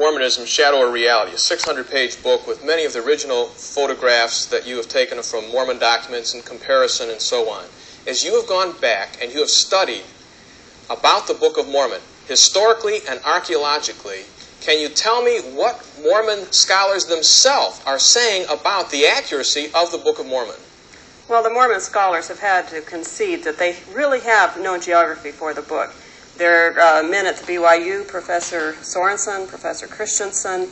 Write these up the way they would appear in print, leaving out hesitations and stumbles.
Mormonism, Shadow or Reality, a 600-page book with many of the original photographs that you have taken from Mormon documents in comparison and so on. As you have gone back and you have studied about the Book of Mormon, historically and archaeologically, can you tell me what Mormon scholars themselves are saying about the accuracy of the Book of Mormon? Well, the Mormon scholars have had to concede that they really have no geography for the book. There are men at the BYU, Professor Sorensen, Professor Christensen,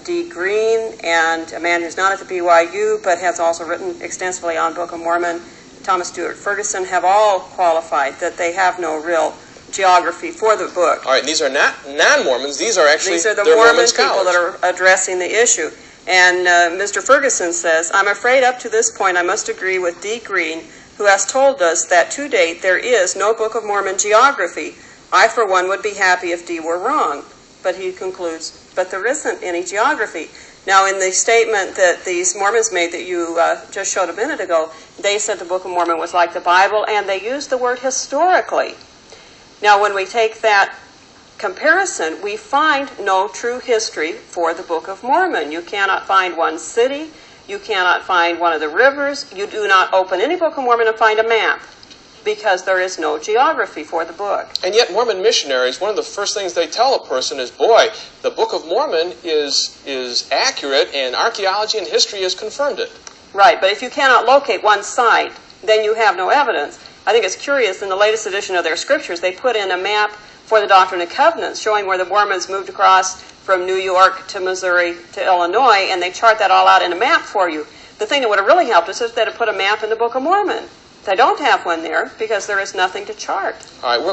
D. Green, and a man who's not at the BYU but has also written extensively on Book of Mormon, Thomas Stewart Ferguson, have all qualified that they have no real geography for the book. All right, and these are not non-Mormons. These are actually the Mormon Mormon scholars. people that are addressing the issue. And Mr. Ferguson says, "I'm afraid up to this point I must agree with D. Green, who has told us that to date there is no Book of Mormon geography. I, for one, would be happy if D were wrong." But he concludes, but there isn't any geography. Now, in the statement that these Mormons made that you just showed a minute ago, they said the Book of Mormon was like the Bible, and they used the word historically. Now, when we take that comparison, we find no true history for the Book of Mormon. You cannot find one city. You cannot find one of the rivers. You do not open any Book of Mormon and find a map, because there is no geography for the book. And yet Mormon missionaries, one of the first things they tell a person is, boy, the Book of Mormon is accurate, and archaeology and history has confirmed it. Right, but if you cannot locate one site, then you have no evidence. I think it's curious, in the latest edition of their scriptures, they put in a map for the Doctrine and Covenants, showing where the Mormons moved across from New York to Missouri to Illinois, and they chart that all out in a map for you. The thing that would have really helped us is if they had put a map in the Book of Mormon. They don't have one there because there is nothing to chart. All right, we're going